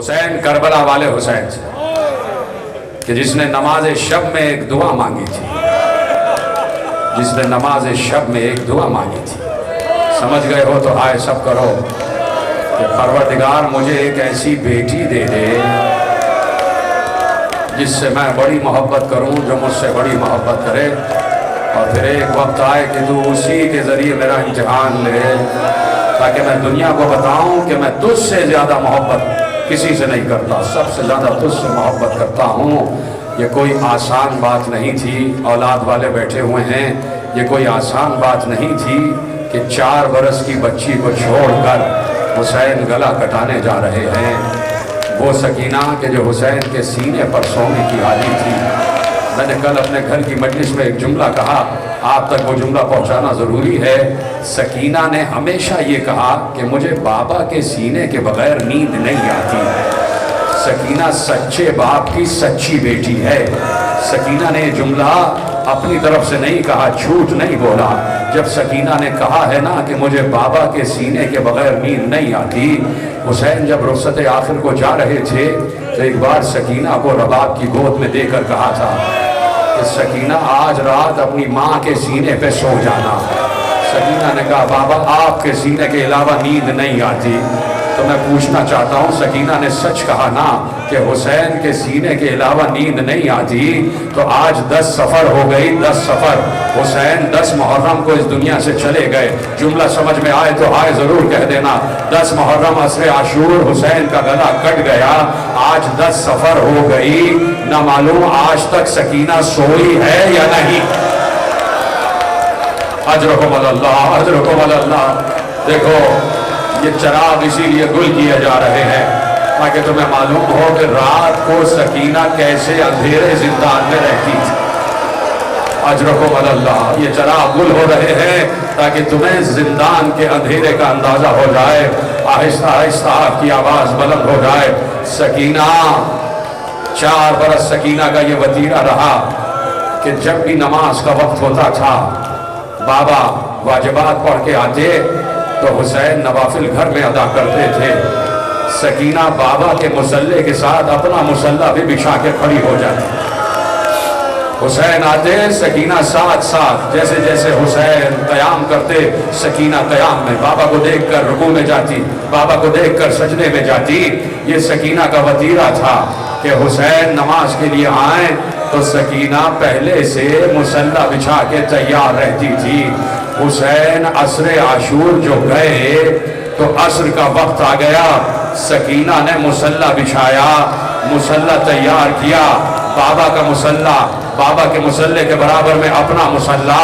حسین کربلا والے حسین سے کہ جس نے نماز شب میں ایک دعا مانگی تھی، جس نے نماز شب میں ایک دعا مانگی تھی۔ سمجھ گئے ہو تو آئے سب کرو کہ پروردگار مجھے ایک ایسی بیٹی دے دے جس سے میں بڑی محبت کروں، جو مجھ سے بڑی محبت کرے، اور پھر ایک وقت آئے کہ تو اسی کے ذریعے میرا امتحان لے، تاکہ میں دنیا کو بتاؤں کہ میں تجھ سے زیادہ محبت کسی سے نہیں کرتا، سب سے زیادہ تجھ سے محبت کرتا ہوں۔ یہ کوئی آسان بات نہیں تھی، اولاد والے بیٹھے ہوئے ہیں، یہ کوئی آسان بات نہیں تھی کہ 4 برس کی بچی کو چھوڑ کر حسین گلا کٹانے جا رہے ہیں۔ وہ سکینہ کہ جو حسین کے سینے پر سونے کی عادی تھی۔ میں نے کل اپنے گھر کی مجلس میں ایک جملہ کہا، آپ تک وہ جملہ پہنچانا ضروری ہے۔ سکینہ نے ہمیشہ یہ کہا کہ مجھے بابا کے سینے کے بغیر نیند نہیں آتی۔ سکینہ سچے باپ کی سچی بیٹی ہے۔ سکینہ نے یہ جملہ اپنی طرف سے نہیں کہا، جھوٹ نہیں بولا۔ جب سکینہ نے کہا ہے نا کہ مجھے بابا کے سینے کے بغیر نیند نہیں آتی، حسین جب رخصت آخر کو جا رہے تھے تو ایک بار سکینہ کو رباب کی گود میں دے کر کہا تھا کہ سکینہ آج رات اپنی ماں کے سینے پہ سو جانا۔ سکینہ نے کہا بابا آپ کے سینے کے علاوہ نیند نہیں آتی۔ تو میں پوچھنا چاہتا ہوں، سکینہ نے سچ کہا نا کہ حسین کے سینے کے علاوہ نیند نہیں آتی، تو آج 10 سفر ہو گئی، 10 سفر۔ حسین 10 محرم کو اس دنیا سے چلے گئے۔ جملہ سمجھ میں آئے تو آئے ضرور کہہ دینا۔ 10 محرم عصر عاشور حسین کا گلا کٹ گیا، آج 10 سفر ہو گئی، نہ معلوم آج تک سکینہ سوئی ہے یا نہیں۔ اجرکم اللہ، اجرکم اللہ۔ دیکھو یہ چراغ اسی لیے گل کیے جا رہے ہیں تاکہ تمہیں معلوم ہو کہ رات کو سکینہ کیسے اندھیرے زندان میں رہتی تھی۔ اجرکم اللہ، یہ چراغ گل ہو رہے ہیں تاکہ تمہیں زندان کے اندھیرے کا اندازہ ہو جائے۔ آہستہ آہستہ آپ کی آواز بلند ہو جائے۔ سکینہ 4 برس سکینہ کا یہ وتیرہ رہا کہ جب بھی نماز کا وقت ہوتا تھا، بابا واجبات پڑھ کے آتے تو حسین نوافل گھر میں ادا کرتے تھے۔ سکینہ بابا کے مصلے کے ساتھ اپنا مصلہ بھی بچھا کے کھڑی ہو جاتی۔ حسین آتے، سکینہ ساتھ ساتھ، جیسے جیسے حسین قیام کرتے سکینہ قیام میں، بابا کو دیکھ کر رکوع میں جاتی، بابا کو دیکھ کر سجدے میں جاتی۔ یہ سکینہ کا وتیرہ تھا کہ حسین نماز کے لیے آئیں تو سکینہ پہلے سے مصلہ بچھا کے تیار رہتی تھی۔ حسین عصر عاشور جو گئے تو عصر کا وقت آ گیا، سکینہ نے مصلہ بچھایا، مصلہ تیار کیا، بابا کا مصلہ، بابا کے مصلے کے برابر میں اپنا مصلہ۔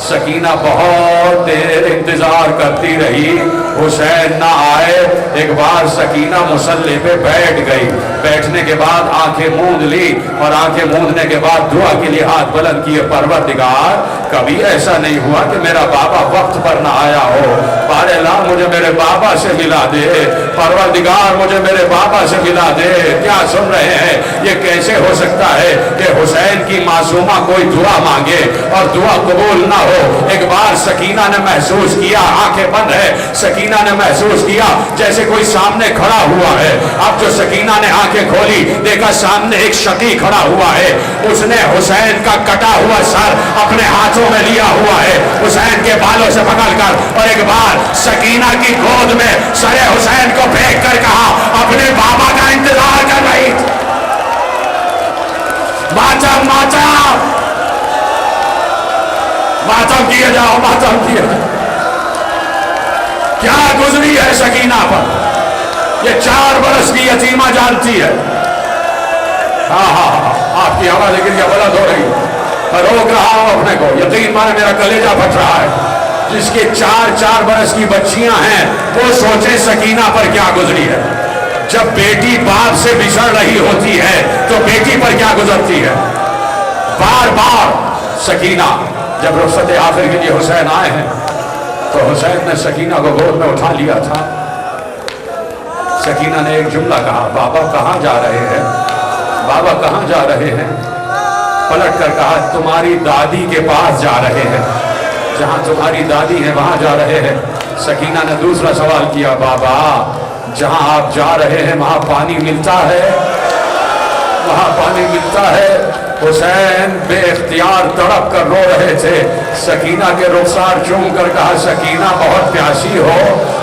سکینہ بہت دیر انتظار کرتی رہی، حسین نہ آئے۔ ایک بار سکینہ مصلے پہ بیٹھ گئی، بیٹھنے کے بعد آنکھیں موند لی، اور آنکھیں موندنے کے بعد دعا کے لیے ہاتھ بلند کیے، پروردگار کبھی ایسا نہیں ہوا کہ میرا بابا وقت پر نہ آیا ہو، بارے مجھے میرے بابا سے ملا دے، پروردگار مجھے میرے بابا سے ملا دے۔ کیا سن رہے ہیں؟ یہ کیسے ہو سکتا ہے کہ حسین کی معصومہ کوئی دعا مانگے اور دعا قبول نہ ہو؟ ایک بار سکینہ نے محسوس کیا، آنکھیں بند ہے، سکینہ نے محسوس کیا جیسے کوئی سامنے کھڑا ہوا ہے۔ اب جو سکینہ نے آنکھیں کھولی، دیکھا سامنے ایک شقی کھڑا ہوا ہے، اس نے حسین کا کٹا ہوا سر اپنے ہاتھوں میں لیا ہوا ہے، حسین کے بالوں سے پکڑ کر، اور ایک بار سکینہ کی گود میں سر حسین کو پھینک کر کہا اپنے بابا کا انتظار کر رہی تھی۔ ماتم ماتم ماتم کیے جاؤ، ماتم کیے جاؤ۔ کیا گزری ہے سکینہ پر، یہ 4 برس کی یتیمہ جانتی ہے۔ ہاں آپ کی آواز لیکن یہ غلط ہو رہی ہے، میں روک رہا ہوں اپنے کو، یقین مانے میرا کلیجہ پھٹ رہا ہے۔ جس کے 4 برس کی بچیاں ہیں وہ سوچے سکینہ پر کیا گزری ہے۔ جب بیٹی باپ سے بچھڑ رہی ہوتی ہے تو بیٹی پر کیا گزرتی ہے۔ بار بار سکینہ جب رخصت آخر کے لیے حسین آئے ہیں تو حسین نے سکینہ کو گود میں اٹھا لیا تھا۔ سکینہ نے ایک جملہ کہا، بابا کہاں جا رہے ہیں، بابا کہاں جا رہے ہیں؟ پلٹ کر کہا تمہاری دادی کے پاس جا رہے ہیں، جہاں تمہاری دادی ہے وہاں جا رہے ہیں۔ سکینہ نے دوسرا سوال کیا، بابا जहां आप जा रहे हैं वहां पानी मिलता है, वहां पानी मिलता है। हुसैन बेइख्तियार तड़प कर रो रहे थे। सकीना के रुखसार चूम कर कहा, सकीना बहुत प्यासी हो,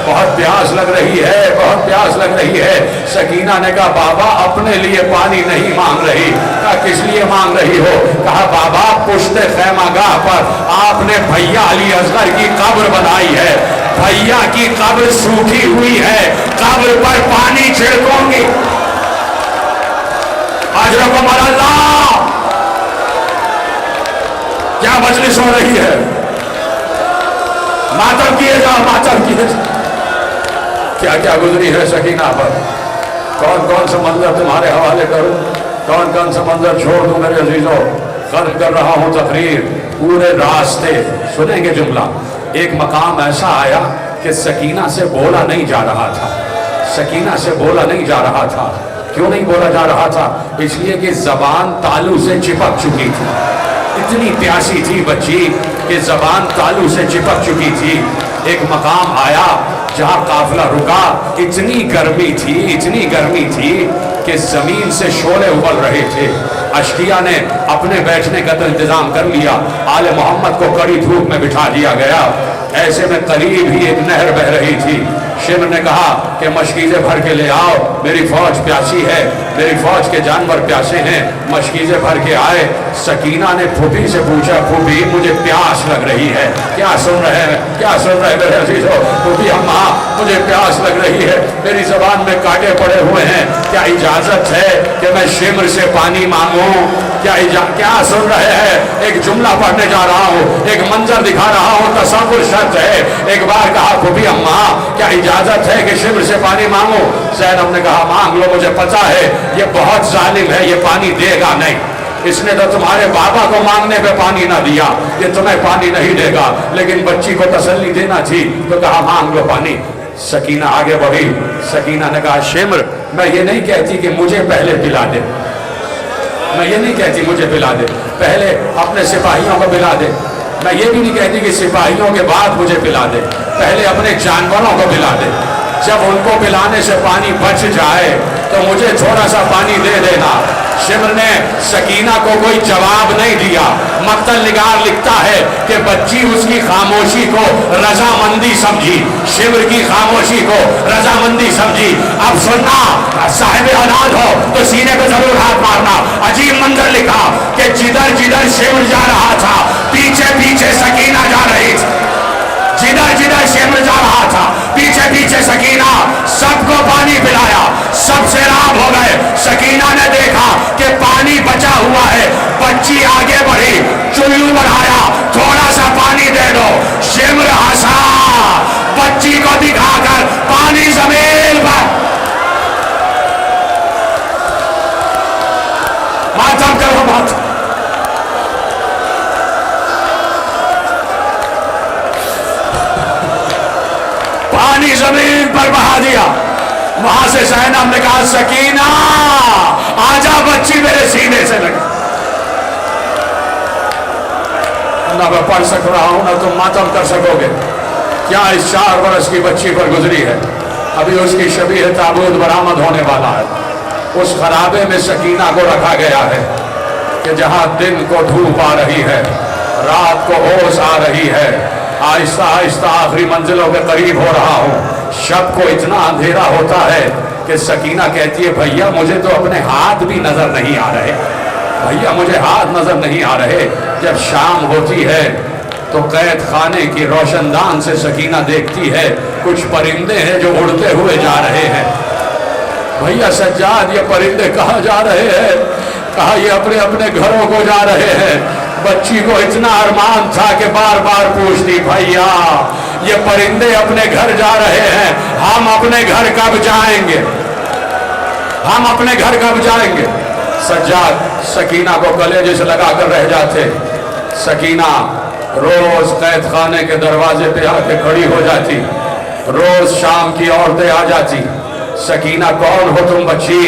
बहुत प्यास लग रही है, बहुत प्यास लग रही है। सकीना ने कहा, बाबा अपने लिए पानी नहीं मांग रही। कहा, किस लिए मांग रही हो? कहा, बाबा पुश्ते खैमागाह पर आपने भैया अली असगर की कब्र बनाई है, भैया की कब्र सूखी हुई है, कब्र पर पानी छिड़कोगे। अजरकुम अल्लाह, क्या मजलिस हो रही है? मातम किए जाओ, मातम किए जाओ। क्या क्या गुजरी है सकीना पर, कौन कौन सा मंजर तुम्हारे हवाले करूं, कौन कौन सा मंजर छोड़ दूं मेरे अजीजों। खत्म कर रहा हूं तकरीर। पूरे रास्ते सुनेंगे जुमला। एक मकाम ऐसा आया कि सकीना से बोला नहीं जा रहा था, सकीना से बोला नहीं जा रहा था। क्यों नहीं बोला जा रहा था? इसलिए कि जबान तालू से चिपक चुकी थी। इतनी प्यासी थी बच्ची कि जबान तालू से चिपक चुकी थी। एक मकाम आया जहां काफिला रुका, इतनी गर्मी थी, इतनी गर्मी थी कि जमीन से शोले उबल रहे थे। अश्किया ने अपने बैठने का तो इंतजाम कर लिया, आले मोहम्मद को कड़ी धूप में बिठा दिया गया। ऐसे में करीब ही एक नहर बह रही थी। शिमर ने कहा कि मशकीज़े भर के ले आओ, मेरी फौज प्यासी है, मेरी फौज के जानवर प्यासे हैं। मशकीज़े भर के आए। सकीना ने फूफी से पूछा, फूफी मुझे प्यास लग रही है। क्या सुन रहे हैं, क्या सुन रहे हैं मेरे अजीजों? फूफी अम्मा मुझे प्यास लग रही है, मेरी जबान में कांटे पड़े हुए हैं, क्या इजाजत है कि मैं शिमर से पानी मांगूं? क्या सुन रहे हैं? एक जुमला पढ़ने जा रहा हूँ, एक मंजर दिखा रहा हूँ, तसव्वुर शर्त है। एक बार कहा, फूफी अम्मा क्या इजाजत है कि शिमर से पानी मांगो? ज़ैनब ने कहा, मांग लो, मुझे पता है ये बहुत जालिम है, ये पानी देगा नहीं। इसने तो तुम्हारे बाबा को मांगने पे पानी ना दिया, ये तुम्हें पानी नहीं देगा। लेकिन बच्ची को तसल्ली देना थी तो कहा, मांग लो पानी। सकीना आगे बढ़ी। सकीना ने कहा, शिमर मैं ये नहीं कहती कि मुझे पहले पिला दे, मैं ये नहीं कहती मुझे पिला दे, पहले अपने सिपाहियों को पिला दे। मैं ये भी नहीं कहती कि सिपाहियों के बाद मुझे पिला दे, पहले अपने जानवरों को पिला दे। जब उनको पिलाने से पानी बच जाए तो मुझे थोड़ा सा पानी दे देना। शिमर ने सकीना को कोई जवाब नहीं दिया। मक्तल निगार लिखता है कि बच्ची उसकी खामोशी को रजामंदी समझी, शिमर की खामोशी को रजामंदी समझी। अब सुनना, साहिब औलाद हो तो सीने पे जरूर हाथ मारना। अजीब मंजर लिखा कि जिधर जिधर शिमर जा रहा था पीछे पीछे सकीना जा रही थी, जिधर जिधर शिमर जा रहा था पीछे पीछे सकीना। सबको पानी पिलाया, सब सैराब हो गए। सकीना ने देखा कि पानी बचा हुआ है, बच्ची आगे बढ़ी, चुल्लू बढ़ाया, थोड़ा सा पानी दे दो। शिमर हंसा, बच्ची को दिखाकर पानी जमीन पर। मातम करो, मातम। पानी जमीन पर बहा दिया। वहां से ज़ैनब ने कहा, सकीना आजा, बच्ची मेरे सीने से लगी। ना मैं पढ़ सक रहा हूं ना तुम मातम कर सकोगे। क्या इस 4 बरस की बच्ची पर गुजरी है। अभी उसकी शबीह ताबूत बरामद होने वाला है। उस खराबे में सकीना को रखा गया है कि जहां दिन को धूप आ रही है, रात को ओस आ रही है। आहिस्ता आहिस्ता आखिरी मंजिलों के करीब हो रहा हूँ। शब को इतना अंधेरा होता है कि सकीना कहती है, भैया मुझे तो अपने हाथ भी नजर नहीं आ रहे, भैया मुझे हाथ नजर नहीं आ रहे। जब शाम होती है तो कैद खाने की रोशनदान से सकीना देखती है कुछ परिंदे हैं जो उड़ते हुए जा रहे हैं। भैया सज्जाद, ये परिंदे कहाँ जा रहे हैं? कहा, ये अपने अपने घरों को जा रहे हैं। बच्ची को इतना अरमान था कि बार बार पूछती, भैया ये परिंदे अपने घर जा रहे हैं, हम अपने घर कब जाएंगे, हम अपने घर कब जाएंगे? सज्जाद सकीना को कलेजे से लगाकर रह जाते। सकीना रोज कैद खाने के दरवाजे पे आके खड़ी हो जाती, रोज शाम की औरतें आ जाती। सकीना, कौन हो तुम बच्ची?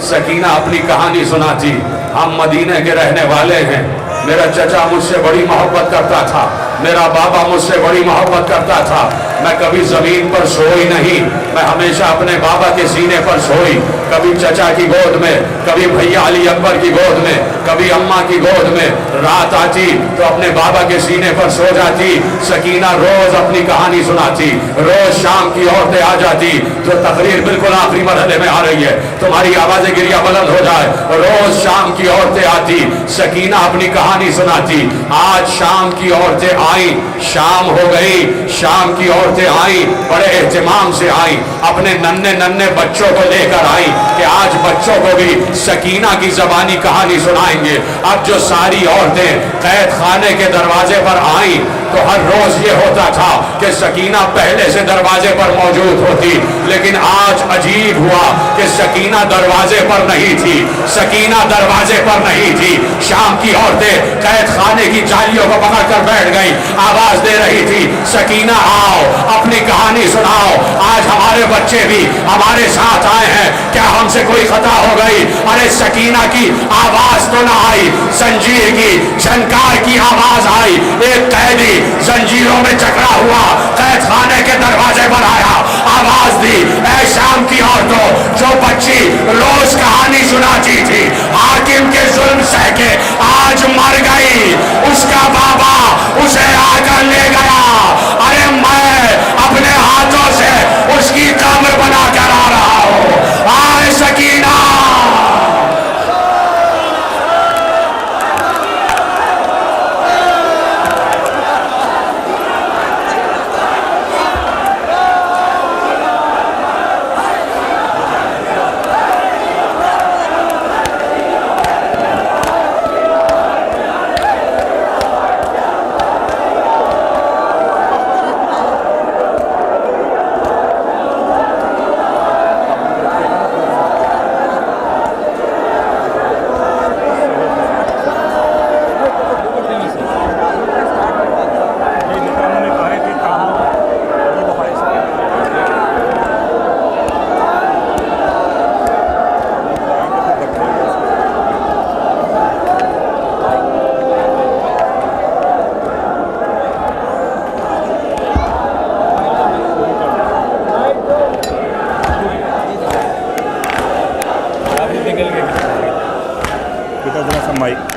सकीना अपनी कहानी सुनाती। हम मदीने के रहने वाले हैं, मेरा चचा मुझसे बड़ी मोहब्बत करता था, मेरा बाबा मुझसे बड़ी मोहब्बत करता था। मैं कभी जमीन पर सोई नहीं, मैं हमेशा अपने बाबा के सीने पर सोई। कभी चचा की गोद में, कभी भैया अली अकबर की गोद में, कभी अम्मा की गोद में। रात आती तो अपने बाबा के सीने पर सो जाती। सकीना रोज अपनी कहानी सुनाती। रोज शाम की औरतें आ जाती। तो तकरीर बिल्कुल आखिरी मरहले में आ रही है, तुम्हारी आवाजें गिरिया बुलंद हो जाए। रोज शाम की औरतें आती, सकीना अपनी कहानी सुनाती। आज शाम की औरतें आई, शाम हो गई, शाम की औरतें आई, बड़े एहतिमाम से आई, अपने नन्हे नन्हे बच्चों को लेकर आई कि आज बच्चों को भी सकीना की जबानी कहानी सुनाएंगे। अब जो सारी औरतें कैद खाने के दरवाजे पर आई तो हर रोज ये होता था कि सकीना पहले से दरवाजे पर मौजूद होती, लेकिन आज अजीब हुआ कि सकीना दरवाजे पर नहीं थी। सकीना दरवाजे पर नहीं थी। शाम की औरतें कैद खाने की जालियों को पकड़कर बैठ गई, आवाज दे रही थी, सकीना आओ, अपनी कहानी सुनाओ, आज हमारे बच्चे भी हमारे साथ आए हैं, क्या हमसे कोई खता हो गई? अरे सकीना की आवाज तो ना आई, जंजीर की झनकार की आवाज आई। एक कैदी जंजीरों में जकड़ा हुआ कैद खाने के दरवाजे पर आया, आवाज दी, ऐ शाम की औरतों, जो बच्ची रोज कहानी सुनाती थी, हाकिम के जुल्म सह के आज मर गई, उसका बाबा उसे आकर ले गया। अरे मैं अपने हाथों से उसकी कब्र बना कर आ रहा हूं। आए सकीना। kita jelas sama